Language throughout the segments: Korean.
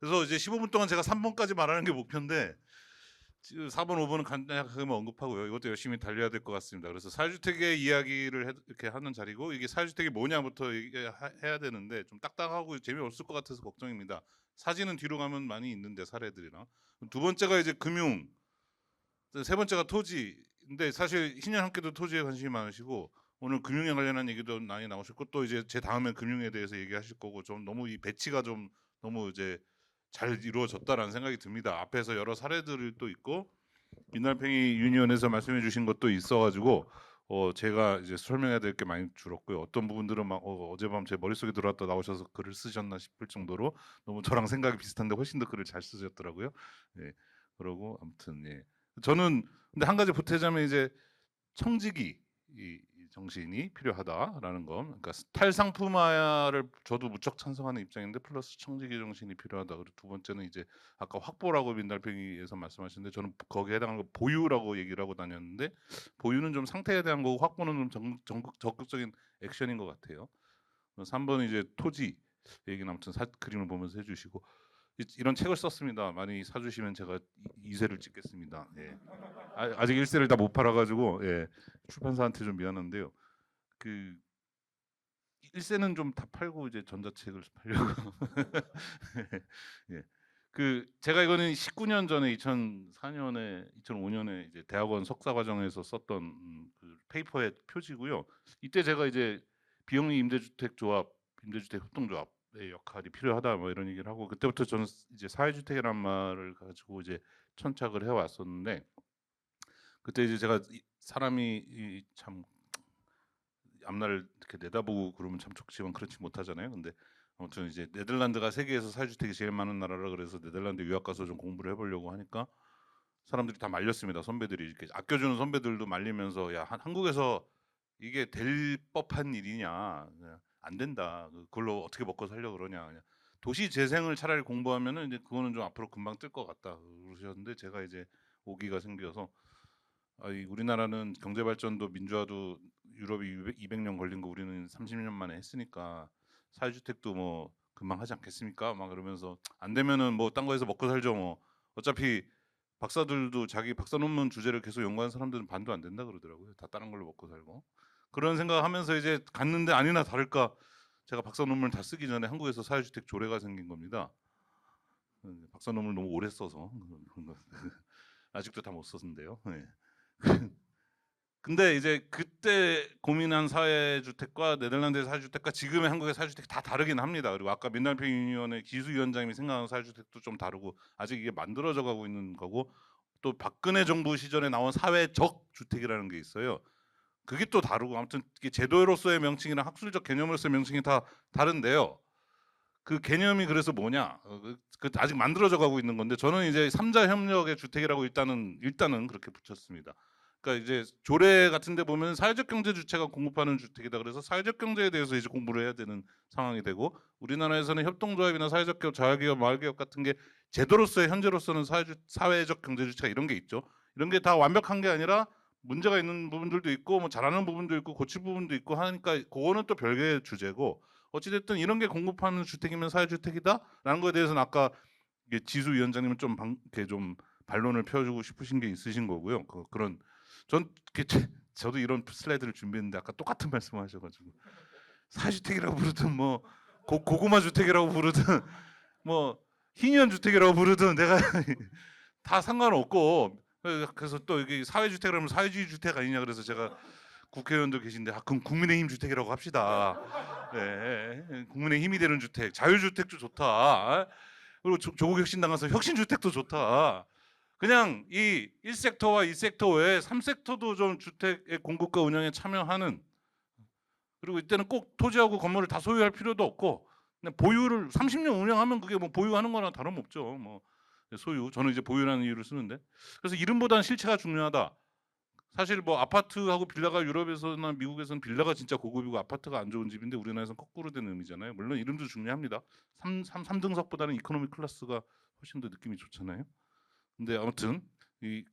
그래서 이제 15분 동안 제가 3번까지 말하는 게 목표인데 지금 4번, 5번은 간단하게 언급하고요. 이것도 열심히 달려야 될 것 같습니다. 그래서 사회주택의 이야기를 이렇게 하는 자리고 이게 사회주택이 뭐냐부터 해야 되는데 좀 딱딱하고 재미없을 것 같아서 걱정입니다. 사진은 뒤로 가면 많이 있는데 사례들이랑. 두 번째가 이제 금융, 세 번째가 토지. 근데 사실 신년 함께도 토지에 관심이 많으시고 오늘 금융에 관련한 얘기도 많이 나오셨고 또 이제 제 다음엔 금융에 대해서 얘기하실 거고 좀 너무 이 배치가 좀 너무 이제 잘 이루어졌다라는 생각이 듭니다. 앞에서 여러 사례들이 또 있고 민달팽이 유니온에서 말씀해 주신 것도 있어가지고 제가 이제 설명해야 될 게 많이 줄었고요. 어떤 부분들은 막 어젯밤 제 머릿속에 들어왔다 나오셔서 글을 쓰셨나 싶을 정도로 너무 저랑 생각이 비슷한데 훨씬 더 글을 잘 쓰셨더라고요. 예. 그러고 아무튼 예. 저는 근데 한 가지 보태자면 이제 청지기 이 정신이 필요하다라는 것. 그러니까 탈상품화를 저도 무척 찬성하는 입장인데 플러스 청지기 정신이 필요하다. 그리고 두 번째는 이제 아까 확보라고 민달팽이에서 말씀하셨는데 저는 거기에 해당하는 거 보유라고 얘기를 하고 다녔는데 보유는 좀 상태에 대한 거고 확보는 좀 적극적인 액션인 것 같아요. 3번은 이제 토지 얘기는 아무튼 그림을 보면서 해주시고 이런 책을 썼습니다. 많이 사주시면 제가 2세를 찍겠습니다. 예. 아직 1세를 다 못 팔아가지고 예. 출판사한테 좀 미안한데요. 그 1세는 좀 다 팔고 이제 전자책을 팔려고. 예. 그 제가 이거는 19년 전에 2004년에 2005년에 이제 대학원 석사 과정에서 썼던 그 페이퍼의 표지고요. 이때 제가 이제 비영리 임대주택 조합, 임대주택 협동조합의 역할이 필요하다 뭐 이런 얘기를 하고 그때부터 저는 이제 사회주택이라는 말을 가지고 이제 천착을 해 왔었는데 그때 이제 제가 사람이 참 앞날을 이렇게 내다보고 그러면 참 좋지만 그렇지 못하잖아요. 근데 아무튼 이제 네덜란드가 세계에서 사회주택이 제일 많은 나라라 그래서 네덜란드 유학 가서 좀 공부를 해보려고 하니까 사람들이 다 말렸습니다. 선배들이 이렇게 아껴주는 선배들도 말리면서 야 한국에서 이게 될 법한 일이냐 안 된다. 그걸로 어떻게 먹고 살려 그러냐. 그냥 도시 재생을 차라리 공부하면은 이제 그거는 좀 앞으로 금방 뜰 것 같다 그러셨는데 제가 이제 오기가 생겨서 우리나라는 경제 발전도 민주화도 유럽이 200년 걸린 거 우리는 30년 만에 했으니까 사회주택도 뭐 금방 하지 않겠습니까? 막 그러면서 안 되면은 뭐 딴 거에서 먹고 살죠 뭐. 어차피 박사들도 자기 박사 논문 주제를 계속 연구하는 사람들은 반도 안 된다 그러더라고요. 다 다른 걸로 먹고 살고. 그런 생각하면서 이제 갔는데 아니나 다를까 제가 박사 논문을 다 쓰기 전에 한국에서 사회주택 조례가 생긴 겁니다. 박사 논문을 너무 오래 써서 아직도 다 못 썼는데요. 네. 근데 이제 그때 고민한 사회주택과 네덜란드의 사회주택과 지금의 한국의 사회주택이 다 다르긴 합니다. 그리고 아까 민달팽 유니온의 기수위원장님이 생각하는 사회주택도 좀 다르고 아직 이게 만들어져 가고 있는 거고 또 박근혜 정부 시절에 나온 사회적 주택이라는 게 있어요. 그게 또 다르고 아무튼 이게 제도로서의 명칭이랑 학술적 개념으로서의 명칭이 다 다른데요. 그 개념이 그래서 뭐냐? 아직 만들어져 가고 있는 건데 저는 이제 삼자 협력의 주택이라고 일단은 그렇게 붙였습니다. 그러니까 이제 조례 같은데 보면 사회적 경제 주체가 공급하는 주택이다. 그래서 사회적 경제에 대해서 이제 공부를 해야 되는 상황이 되고 우리나라에서는 협동조합이나 사회적 기업, 자활기업, 마을기업 같은 게 제도로서의 현재로서는 사회적 경제 주체가 이런 게 있죠. 이런 게 다 완벽한 게 아니라 문제가 있는 부분들도 있고 뭐 잘하는 부분도 있고 고칠 부분도 있고 하니까 그거는 또 별개의 주제고 어찌됐든 이런 게 공급하는 주택이면 사회주택이다라는 거에 대해서는 아까 이게 지수 위원장님은 이렇게 좀 반론을 펴주고 싶으신 게 있으신 거고요. 그런 전 저도 이런 슬라이드를 준비했는데 아까 똑같은 말씀을 하셔가지고 사회주택이라고 부르든 뭐 고구마 주택이라고 부르든 뭐 희년 주택이라고 부르든 내가 다 상관없고 그래서 또 이게 사회주택이라면 사회주의 주택 아니냐 그래서 제가 국회의원도 계신데 그럼 국민의힘 주택이라고 합시다. 네, 국민의 힘이 되는 주택, 자유주택도 좋다. 그리고 조국혁신당 가서 혁신주택도 좋다. 그냥 이 1섹터와 2섹터 외에 3섹터도 좀 주택의 공급과 운영에 참여하는 그리고 이때는 꼭 토지하고 건물을 다 소유할 필요도 없고 그냥 보유를 30년 운영하면 그게 뭐 보유하는 거나 다름없죠. 뭐 소유. 저는 이제 보유라는 이유를 쓰는데 그래서 이름보다는 실체가 중요하다. 사실 뭐 아파트하고 빌라가 유럽에서나 미국에서는 빌라가 진짜 고급이고 아파트가 안 좋은 집인데 우리나라에서는 거꾸로 된 의미잖아요. 물론 이름도 중요합니다. 3등석보다는 이코노미 클래스가 훨씬 더 느낌이 좋잖아요. 근데 아무튼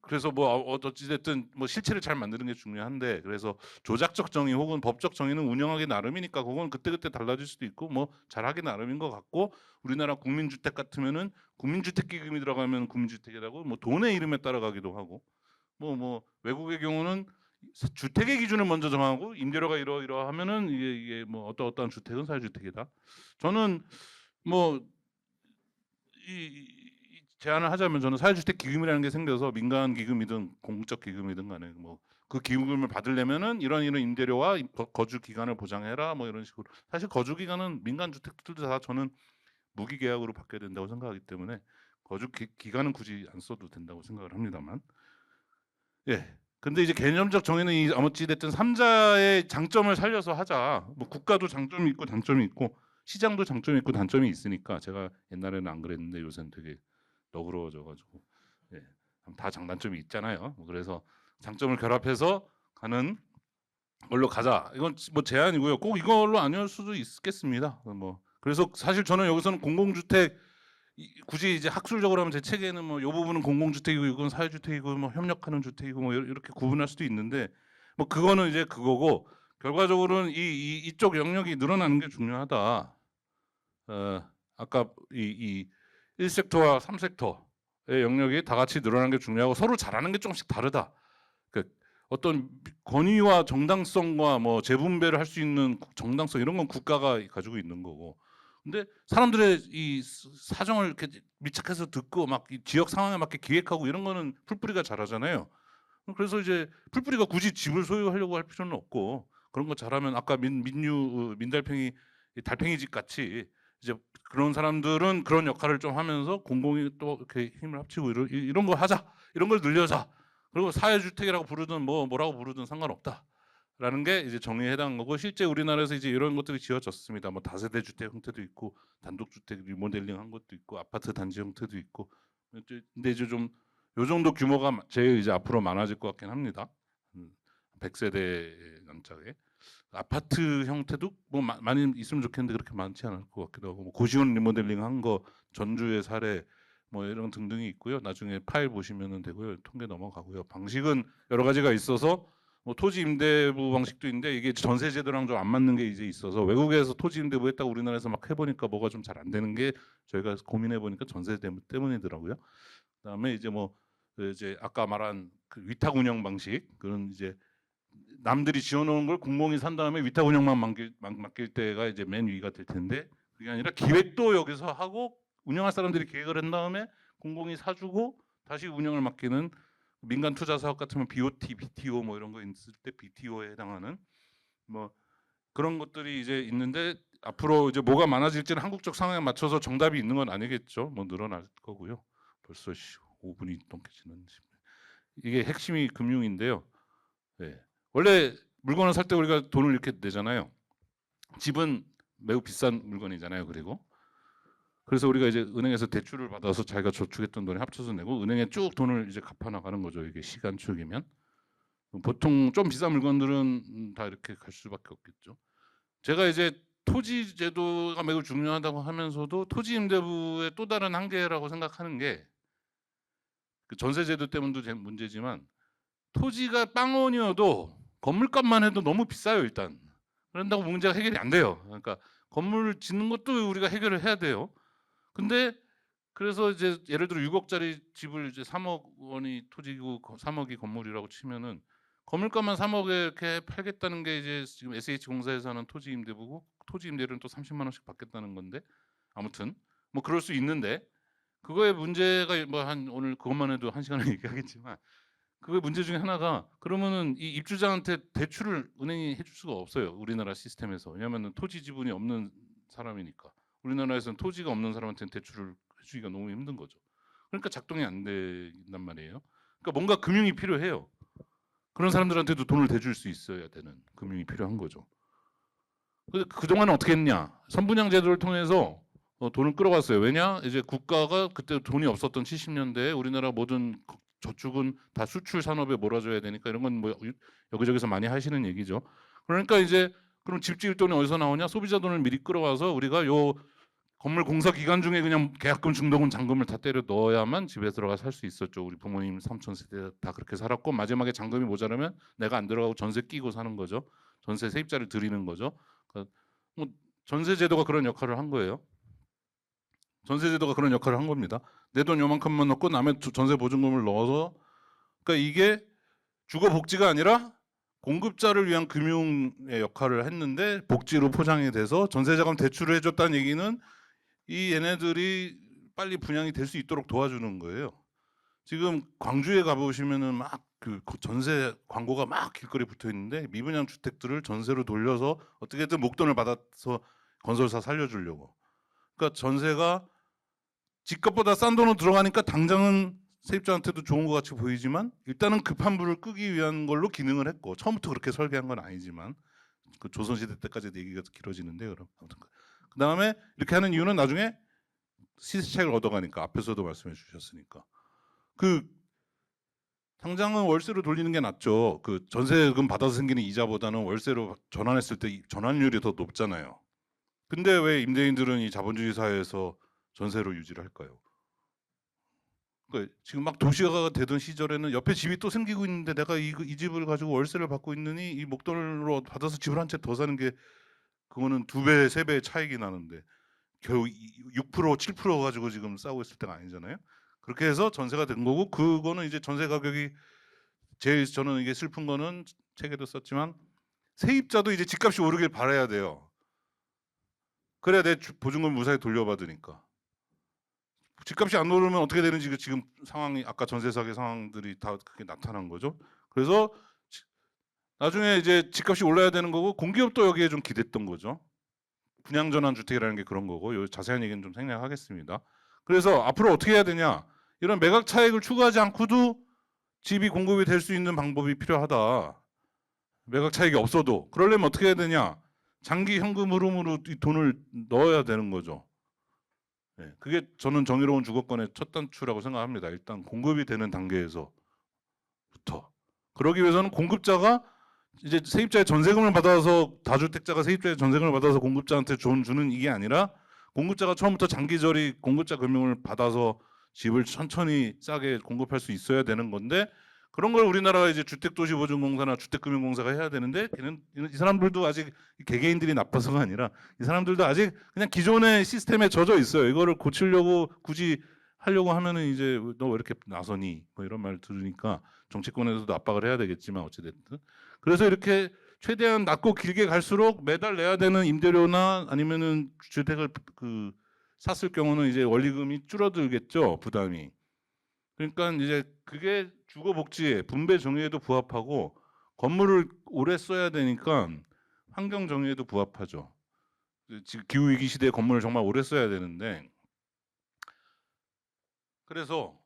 그래서 뭐 어찌됐든 뭐 실체를 잘 만드는 게 중요한데, 그래서 조작적 정의 혹은 법적 정의는 운영하기 나름이니까 그건 그때그때 달라질 수도 있고 뭐 잘하기 나름인 것 같고, 우리나라 국민주택 같으면은 국민주택 기금이 들어가면 국민주택이라고 뭐 돈의 이름에 따라가기도 하고, 뭐 외국의 경우는 주택의 기준을 먼저 정하고 임대료가 이러하면은 이게 뭐 어떠한 주택은 사회주택이다. 저는 뭐 제안을 하자면, 저는 사회주택 기금이라는 게 생겨서 민간 기금이든 공적 기금이든 간에 뭐 그 기금을 받으려면은 이런 임대료와 거주 기간을 보장해라 뭐 이런 식으로. 사실 거주 기간은 민간 주택들도 다 저는 무기 계약으로 바뀌어야 된다고 생각하기 때문에 거주 기간은 굳이 안 써도 된다고 생각을 합니다만. 예. 근데 이제 개념적 정의는 어찌 됐든 삼자의 장점을 살려서 하자. 뭐 국가도 장점이 있고 단점이 있고 시장도 장점이 있고 단점이 있으니까, 제가 옛날에는 안 그랬는데 요새는 되게 너그러워져가지고, 예, 다 장단점이 있잖아요. 뭐 그래서 장점을 결합해서 가는 걸로 가자. 이건 뭐 제안이고요. 꼭 이걸로 아니올 수도 있겠습니다. 뭐 그래서 사실 저는 여기서는 공공주택 굳이 이제 학술적으로 하면 제 책에는 뭐 요 부분은 공공주택이고 이건 사회주택이고 뭐 협력하는 주택이고 뭐 이렇게 구분할 수도 있는데, 뭐 그거는 이제 그거고, 결과적으로는 이쪽 영역이 늘어나는 게 중요하다. 아까 이 1섹터와 3섹터의 영역이 다 같이 늘어나는 게 중요하고 서로 잘하는 게 조금씩 다르다. 그 어떤 권위와 정당성과 뭐 재분배를 할 수 있는 정당성, 이런 건 국가가 가지고 있는 거고, 근데 사람들의 이 사정을 이렇게 밀착해서 듣고 막 이 지역 상황에 맞게 기획하고 이런 거는 풀뿌리가 잘하잖아요. 그래서 이제 풀뿌리가 굳이 집을 소유하려고 할 필요는 없고, 그런 거 잘하면 아까 민달팽이 달팽이 집 같이 이제 그런 사람들은 그런 역할을 좀 하면서 공공이 또 이렇게 힘을 합치고 이런 거 하자, 이런 걸 늘려자. 그리고 사회주택이라고 부르든 뭐라고 부르든 상관없다라는 게 이제 정의에 해당한 거고, 실제 우리나라에서 이제 이런 것들이 지어졌습니다. 뭐 다세대 주택 형태도 있고 단독주택 리모델링한 것도 있고 아파트 단지 형태도 있고. 근데 이제 좀 요 정도 규모가 제일 이제 앞으로 많아질 것 같긴 합니다. 100세대 남짝에 아파트 형태도 뭐 많이 있으면 좋겠는데 그렇게 많지 않을 것 같기도 하고, 뭐 고시원 리모델링 한 거 전주의 사례 뭐 이런 등등이 있고요. 나중에 파일 보시면 되고요. 통계 넘어가고요. 방식은 여러 가지가 있어서 뭐 토지 임대부 방식도 있는데 이게 전세 제도랑 좀 안 맞는 게 이제 있어서, 외국에서 토지 임대부 했다고 우리나라에서 막 해보니까 뭐가 좀 잘 안 되는 게 저희가 고민해 보니까 전세 때문이더라고요. 그다음에 이제 뭐 이제 아까 말한 그 위탁 운영 방식, 그런 이제 남들이 지어놓은 걸 공공이 산 다음에 위탁 운영만 맡길 때가 이제 맨 위가 될 텐데, 그게 아니라 기획도 여기서 하고 운영할 사람들이 기획을 한 다음에 공공이 사주고 다시 운영을 맡기는 민간 투자 사업 같으면 BOT, BTO 뭐 이런 거 있을 때 BTO에 해당하는 뭐 그런 것들이 이제 있는데, 앞으로 이제 뭐가 많아질지는 한국적 상황에 맞춰서 정답이 있는 건 아니겠죠. 뭐 늘어날 거고요. 벌써 5분이 넘게 지났는데. 이게 핵심이 금융인데요. 네. 원래 물건을 살 때 우리가 돈을 이렇게 내잖아요. 집은 매우 비싼 물건이잖아요. 그래서 우리가 이제 은행에서 대출을 받아서 자기가 저축했던 돈에 합쳐서 내고 은행에 쭉 돈을 이제 갚아 나가는 거죠. 이게 시간축이면. 보통 좀 비싼 물건들은 다 이렇게 갈 수밖에 없겠죠. 제가 이제 토지 제도가 매우 중요하다고 하면서도 토지 임대부의 또 다른 한계라고 생각하는 게, 그 전세 제도 때문도 문제지만 토지가 빵원이어도 건물값만 해도 너무 비싸요. 일단 그런다고 문제가 해결이 안 돼요. 그러니까 건물을 짓는 것도 우리가 해결을 해야 돼요. 근데 그래서 이제 예를 들어 6억짜리 집을 이제 3억 원이 토지고 3억이 건물이라고 치면은 건물값만 3억에 이렇게 팔겠다는 게 이제 지금 SH공사에서 하는 토지 임대부고, 토지 임대료는 또 30만 원씩 받겠다는 건데, 아무튼 뭐 그럴 수 있는데, 그거의 문제가 뭐 한 오늘 그것만 해도 1시간을 얘기하겠지만, 그게 문제 중에 하나가, 그러면은 이 입주자한테 대출을 은행이 해줄 수가 없어요. 우리나라 시스템에서. 왜냐하면 토지 지분이 없는 사람이니까. 우리나라에서는 토지가 없는 사람한테는 대출을 해주기가 너무 힘든 거죠. 그러니까 작동이 안 된단 말이에요. 그러니까 뭔가 금융이 필요해요. 그런 사람들한테도 돈을 대줄 수 있어야 되는 금융이 필요한 거죠. 근데 그동안은 어떻게 했냐? 선분양 제도를 통해서 돈을 끌어갔어요. 왜냐? 이제 국가가 그때 돈이 없었던 70년대에 우리나라 모든 저축은 다 수출 산업에 몰아줘야 되니까, 이런 건 뭐 여기저기서 많이 하시는 얘기죠. 그러니까 이제 그럼 집 지을 돈이 어디서 나오냐? 소비자 돈을 미리 끌어와서 우리가 요 건물 공사 기간 중에 그냥 계약금, 중도금, 잔금을 다 때려 넣어야만 집에 들어가 살 수 있었죠. 우리 부모님 삼촌 세대 다 그렇게 살았고, 마지막에 잔금이 모자라면 내가 안 들어가고 전세 끼고 사는 거죠. 전세 세입자를 드리는 거죠. 그러니까 뭐 전세 제도가 그런 역할을 한 거예요. 전세 제도가 그런 역할을 한 겁니다. 내 돈 요만큼만 넣고 남의 전세 보증금을 넣어서, 그러니까 이게 주거 복지가 아니라 공급자를 위한 금융의 역할을 했는데 복지로 포장이 돼서 전세자금 대출을 해줬다는 얘기는 이 얘네들이 빨리 분양이 될 수 있도록 도와주는 거예요. 지금 광주에 가보시면은 막 그 전세 광고가 막 길거리에 붙어 있는데, 미분양 주택들을 전세로 돌려서 어떻게든 목돈을 받아서 건설사 살려주려고. 그러니까 전세가 집값보다 싼 돈으로 들어가니까 당장은 세입자한테도 좋은 것 같이 보이지만, 일단은 급한 불을 끄기 위한 걸로 기능을 했고, 처음부터 그렇게 설계한 건 아니지만, 그 조선시대 때까지 얘기가 길어지는데, 그럼 아무튼 그 다음에 이렇게 하는 이유는 나중에 시세차익을 얻어가니까, 앞에서도 말씀해 주셨으니까. 그 당장은 월세로 돌리는 게 낫죠. 그 전세금 받아서 생기는 이자보다는 월세로 전환했을 때 전환율이 더 높잖아요. 근데 왜 임대인들은 이 자본주의 사회에서 전세로 유지를 할까요? 그러니까 지금 막 도시화가 되던 시절에는 옆에 집이 또 생기고 있는데 내가 이 집을 가지고 월세를 받고 있느니 이 목돈으로 받아서 집을 한 채 더 사는 게, 그거는 2배, 3배의 차익이 나는데 겨우 6%, 7% 가지고 지금 싸우고 있을 때가 아니잖아요. 그렇게 해서 전세가 된 거고, 그거는 이제 전세 가격이, 제일 저는 이게 슬픈 거는 책에도 썼지만, 세입자도 이제 집값이 오르길 바라야 돼요. 그래야 내 보증금 무사히 돌려받으니까. 집값이 안 오르면 어떻게 되는지 지금 상황이, 아까 전세 사기 상황들이 다 그게 나타난 거죠. 그래서 나중에 이제 집값이 올라야 되는 거고, 공기업도 여기에 좀 기댔던 거죠. 분양 전환 주택이라는 게 그런 거고, 요 자세한 얘기는 좀 생략하겠습니다. 그래서 앞으로 어떻게 해야 되냐? 이런 매각 차익을 추구하지 않고도 집이 공급이 될 수 있는 방법이 필요하다. 매각 차익이 없어도. 그러려면 어떻게 해야 되냐? 장기 현금 흐름으로 이 돈을 넣어야 되는 거죠. 네, 그게 저는 정의로운 주거권의 첫 단추라고 생각합니다. 일단 공급이 되는 단계에서부터. 그러기 위해서는 공급자가 이제 세입자의 전세금을 받아서, 다주택자가 세입자의 전세금을 받아서 공급자한테 돈 주는 이게 아니라, 공급자가 처음부터 장기적인 공급자 금융을 받아서 집을 천천히 싸게 공급할 수 있어야 되는 건데, 그런 걸 우리나라가 이제 주택도시보증공사나 주택금융공사가 해야 되는데, 이 사람들도 아직 개개인들이 나빠서가 아니라 이 사람들도 아직 그냥 기존의 시스템에 젖어 있어요. 이거를 고치려고 굳이 하려고 하면은 이제 너 왜 이렇게 나서니? 뭐 이런 말 들으니까 정치권에서도 압박을 해야 되겠지만, 어찌됐든. 그래서 이렇게 최대한 낮고 길게 갈수록 매달 내야 되는 임대료나 아니면은 주택을 그 샀을 경우는 이제 원리금이 줄어들겠죠, 부담이. 그러니까 이제 그게 주거 복지에, 분배 정의에도 부합하고, 건물을 오래 써야 되니까 환경 정의에도 부합하죠. 지금 기후 위기 시대에 건물을 정말 오래 써야 되는데, 그래서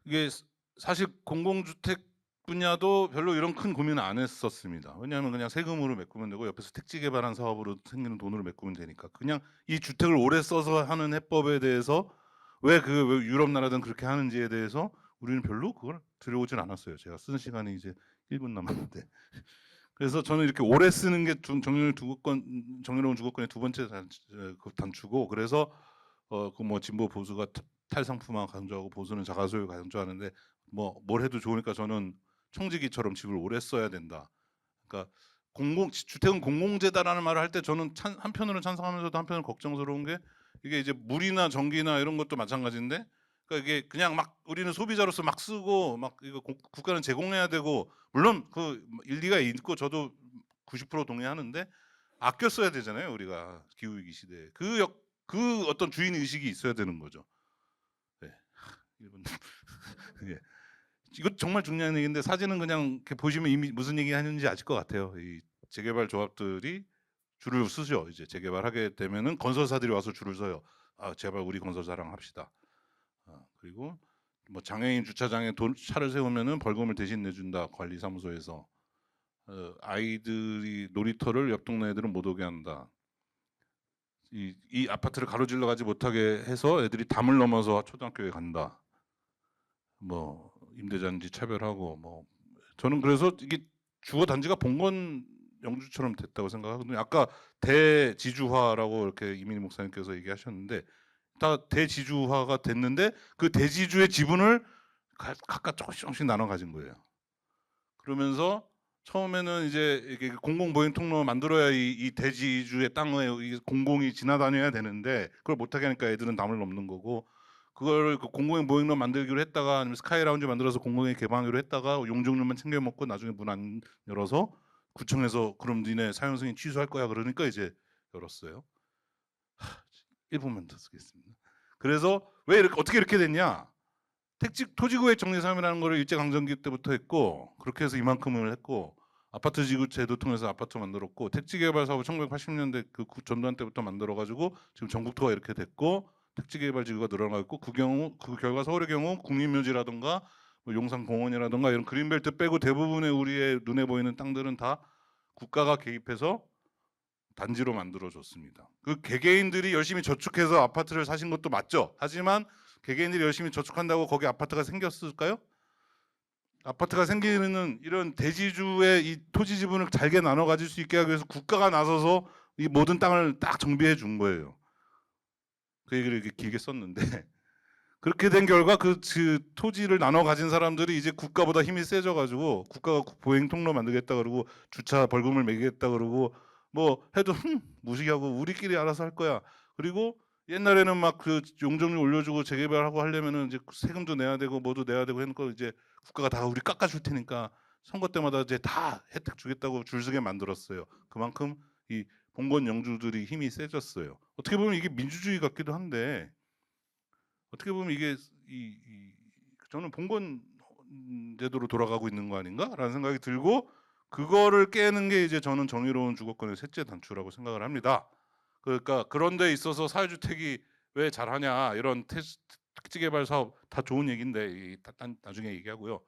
이게 사실 공공주택 분야도 별로 이런 큰 고민을 안 했었습니다. 왜냐하면 그냥 세금으로 메꾸면 되고, 옆에서 택지 개발한 사업으로 생기는 돈으로 메꾸면 되니까, 그냥 이 주택을 오래 써서 하는 해법에 대해서 왜 유럽 나라든 그렇게 하는지에 대해서 우리는 별로 그걸 들여오진 않았어요. 제가 쓰는 시간이 이제 1분 남았는데. 그래서 저는 이렇게 오래 쓰는 게 정의로운 주거권의 두 번째 단추고, 그래서 그 뭐 진보 보수가 탈상품화 강조하고 보수는 자가소유 강조하는데, 뭐 뭘 해도 좋으니까 저는 청지기처럼 집을 오래 써야 된다. 그러니까 주택은 공공재다라는 말을 할 때 저는 한편으로는 찬성하면서도 한편으로는 걱정스러운 게, 이게 이제 물이나 전기나 이런 것도 마찬가지인데, 그러니까 이게 그냥 막 우리는 소비자로서 막 쓰고, 막 이거 국가는 제공해야 되고, 물론 그 일리가 있고 저도 90% 동의하는데, 아껴 써야 되잖아요, 우리가 기후 위기 시대에. 그 어떤 주인 의식이 있어야 되는 거죠. 네. 이분 예. 이거 정말 중요한 얘기인데, 사진은 그냥 이렇게 보시면 이미 무슨 얘기 하는지 아실 것 같아요. 이 재개발 조합들이 줄을 서죠. 이제 재개발하게 되면은 건설사들이 와서 줄을 서요. 아, 제발 우리 건설사랑 합시다. 그리고 뭐 장애인 주차장에 차를 세우면은 벌금을 대신 내준다, 관리사무소에서. 아이들이 놀이터를 옆 동네 애들은 못 오게 한다. 이 아파트를 가로질러 가지 못하게 해서 애들이 담을 넘어서 초등학교에 간다. 뭐 임대자인지 차별하고, 뭐 저는 그래서 이게 주거 단지가 봉건 영주처럼 됐다고 생각하거든요. 아까 대지주화라고 이렇게 이민희 목사님께서 얘기하셨는데, 다 대지주화가 됐는데 그 대지주의 지분을 각각 조금씩 나눠 가진 거예요. 그러면서 처음에는 이제 이게 공공보행 통로 만들어야 이 대지주의 땅에 이 공공이 지나다녀야 되는데 그걸 못하게 하니까 애들은 담을 넘는 거고, 그걸 그 공공의 보행로 만들기로 했다가 아니면 스카이 라운지 만들어서 공공에 개방하기로 했다가 용적률만 챙겨 먹고 나중에 문 안 열어서 구청에서 그럼 니네 사용 승인 취소할 거야 그러니까 이제 열었어요. 1분만 더 쓰겠습니다. 그래서 왜 이렇게 어떻게 이렇게 됐냐? 토지구획 정리사업이라는 거를 일제강점기 때부터 했고, 그렇게 해서 이만큼을 했고, 아파트 지구 제도 통해서 아파트 만들었고, 택지개발 사업을 1980년대 그 전두환 때부터 만들어가지고 지금 전국토가 이렇게 됐고, 택지개발 지구가 늘어나고, 그 결과 서울의 경우 국립묘지라든가 뭐 용산공원이라든가 이런 그린벨트 빼고 대부분의 우리의 눈에 보이는 땅들은 다 국가가 개입해서 단지로 만들어줬습니다. 그 개개인들이 열심히 저축해서 아파트를 사신 것도 맞죠. 하지만 개개인들이 열심히 저축한다고 거기 아파트가 생겼을까요? 아파트가 생기는 이런 대지주의 이 토지 지분을 잘게 나눠 가질 수 있게 하기 위해서 국가가 나서서 이 모든 땅을 딱 정비해 준 거예요. 그 얘기를 이렇게 길게 썼는데 그렇게 된 결과 그 토지를 나눠 가진 사람들이 이제 국가보다 힘이 세져 가지고 국가가 보행 통로 만들겠다 그러고 주차 벌금을 매기겠다 그러고 뭐 해도 무시하고 우리끼리 알아서 할 거야. 그리고 옛날에는 막 그 용적률 올려주고 재개발하고 하려면은 이제 세금도 내야 되고 뭐도 내야 되고 해놓고 이제 국가가 다 우리 깎아줄 테니까 선거 때마다 이제 다 혜택 주겠다고 줄서게 만들었어요. 그만큼 이 봉건 영주들이 힘이 세졌어요. 어떻게 보면 이게 민주주의 같기도 한데 어떻게 보면 이게 저는 봉건 제도로 돌아가고 있는 거 아닌가라는 생각이 들고, 그거를 깨는 게 이제 저는 정의로운 주거권의 셋째 단추라고 생각을 합니다. 그러니까 그런 데 있어서 사회주택이 왜 잘하냐, 이런 택지개발 사업 다 좋은 얘기인데 나중에 얘기하고요.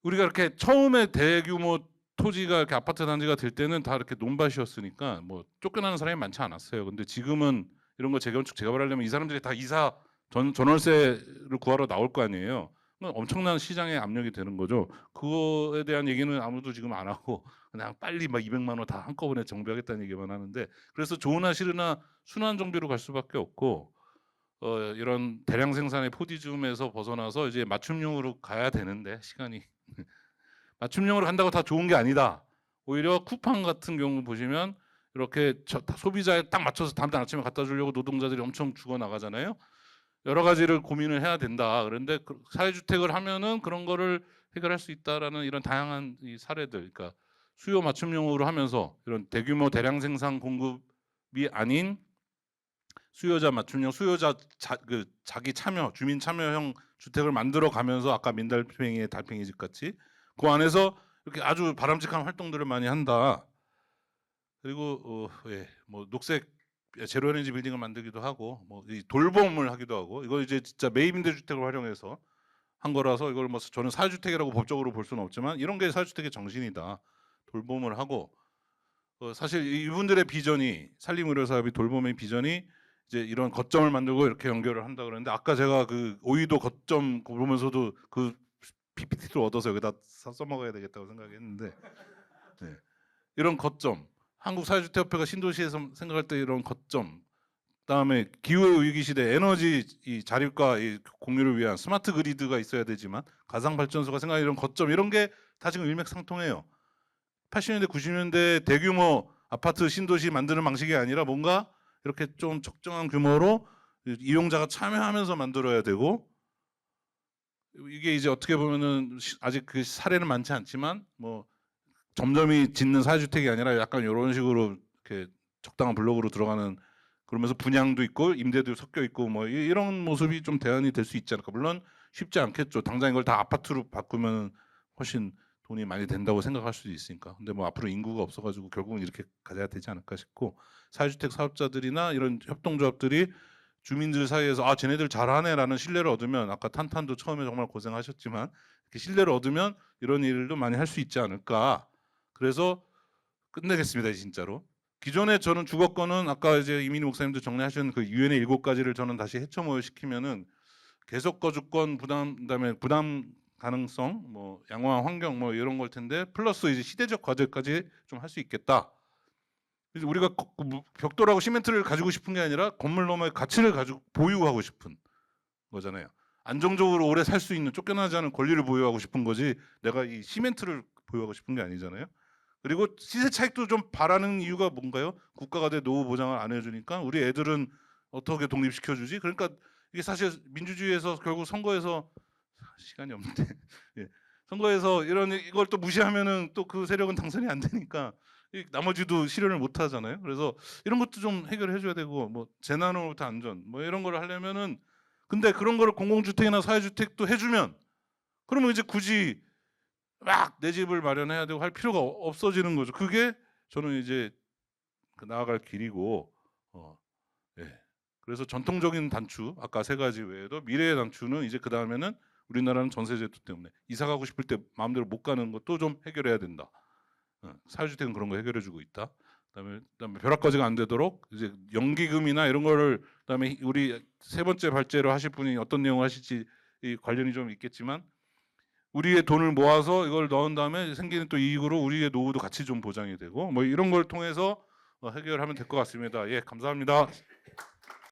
우리가 이렇게 처음에 대규모 토지가 이렇게 아파트 단지가 될 때는 다 이렇게 논밭이었으니까 뭐 쫓겨나는 사람이 많지 않았어요. 근데 지금은 이런 거 재건축 재개발하려면 이 사람들이 다 이사 전월세를 구하러 나올 거 아니에요. 엄청난 시장의 압력이 되는 거죠. 그거에 대한 얘기는 아무도 지금 안 하고 그냥 빨리 막 200만 원 다 한꺼번에 정비하겠다는 얘기만 하는데, 그래서 좋으나 싫으나 순환 정비로 갈 수밖에 없고, 이런 대량 생산의 포디즘에서 벗어나서 이제 맞춤형으로 가야 되는데 시간이 맞춤형으로 간다고 다 좋은 게 아니다. 오히려 쿠팡 같은 경우 보시면 이렇게 소비자에 딱 맞춰서 다음날 아침에 갖다 주려고 노동자들이 엄청 죽어 나가잖아요. 여러 가지를 고민을 해야 된다. 그런데 사회주택을 하면은 그런 거를 해결할 수 있다라는 이런 다양한 이 사례들, 그러니까 수요 맞춤형으로 하면서 이런 대규모 대량 생산 공급이 아닌 수요자 맞춤형, 수요자 자기 참여, 주민 참여형 주택을 만들어 가면서 아까 민달팽이의 달팽이 집 같이 그 안에서 이렇게 아주 바람직한 활동들을 많이 한다. 그리고 뭐 녹색 제로 에너지 빌딩을 만들기도 하고 뭐 돌봄을 하기도 하고, 이거 이제 진짜 매입임대 주택을 활용해서 한 거라서 이걸 뭐 저는 사회주택이라고 법적으로 볼 수는 없지만 이런 게 사회주택의 정신이다. 돌봄을 하고, 사실 이분들의 비전이, 산림의료 사업이 돌봄의 비전이 이제 이런 거점을 만들고 이렇게 연결을 한다 그러는데, 아까 제가 그 오이도 거점 보면서도 그 PPT를 얻어서 여기다 써먹어야 되겠다고 생각했는데, 네. 이런 거점, 한국사회주택협회가 신도시에서 생각할 때 이런 거점, 그다음에 기후 위기 시대 에너지 이 자립과 이 공유를 위한 스마트 그리드가 있어야 되지만 가상 발전소가 생각하는 이런 거점, 이런 게 다 지금 일맥상통해요. 80년대 90년대 대규모 아파트 신도시 만드는 방식이 아니라 뭔가 이렇게 좀 적정한 규모로 이용자가 참여하면서 만들어야 되고, 이게 이제 어떻게 보면은 아직 그 사례는 많지 않지만 뭐 점점이 짓는 사회주택이 아니라 약간 이런 식으로 이렇게 적당한 블록으로 들어가는, 그러면서 분양도 있고 임대도 섞여 있고 뭐 이런 모습이 좀 대안이 될 수 있지 않을까. 물론 쉽지 않겠죠. 당장 이걸 다 아파트로 바꾸면 훨씬 돈이 많이 된다고 생각할 수도 있으니까. 근데 뭐 앞으로 인구가 없어가지고 결국은 이렇게 가져야 되지 않을까 싶고, 사회주택 사업자들이나 이런 협동조합들이 주민들 사이에서 아 쟤네들 잘하네라는 신뢰를 얻으면, 아까 탄탄도 처음에 정말 고생하셨지만 이렇게 신뢰를 얻으면 이런 일도 많이 할 수 있지 않을까. 그래서 끝내겠습니다, 진짜로. 기존에 저는 주거권은 아까 이제 이민희 목사님도 정리하신 그 유엔의 7가지를 저는 다시 해쳐모시키면은 계속 거주권 부담, 그다음에 부담 가능성, 뭐 양호한 환경 뭐 이런 걸 텐데, 플러스 이제 시대적 과제까지 좀 할 수 있겠다. 이제 우리가 벽돌하고 시멘트를 가지고 싶은 게 아니라 건물 너머의 가치를 가지고 보유하고 싶은 거잖아요. 안정적으로 오래 살 수 있는 쫓겨나지 않은 권리를 보유하고 싶은 거지 내가 이 시멘트를 보유하고 싶은 게 아니잖아요. 그리고 시세 차익도 좀 바라는 이유가 뭔가요? 국가가 내 노후 보장을 안 해주니까 우리 애들은 어떻게 독립시켜주지? 그러니까 이게 사실 민주주의에서 결국 선거에서 시간이 없는데 예. 선거에서 이걸 또 무시하면은 또 그 세력은 당선이 안 되니까 나머지도 실현을 못 하잖아요. 그래서 이런 것도 좀 해결해 줘야 되고 뭐 재난으로부터 안전 뭐 이런 걸 하려면은 근데 그런 거를 공공주택이나 사회주택도 해주면 그러면 이제 굳이 막 내 집을 마련해야 되고 할 필요가 없어지는 거죠. 그게 저는 이제 나아갈 길이고 예. 그래서 전통적인 단추 아까 세 가지 외에도 미래의 단추는 이제 그 다음에는 우리나라는 전세제도 때문에 이사 가고 싶을 때 마음대로 못 가는 것도 좀 해결해야 된다. 사회주택은 그런 거 해결해주고 있다. 그다음에 벼락거지가 안 되도록 이제 연기금이나 이런 거를 그다음에 우리 세 번째 발제로 하실 분이 어떤 내용을 하실지 관련이 좀 있겠지만 우리의 돈을 모아서 이걸 넣은 다음에 생기는 또 이익으로 우리의 노후도 같이 좀 보장이 되고 뭐 이런 걸 통해서 해결하면 될 것 같습니다. 예, 감사합니다.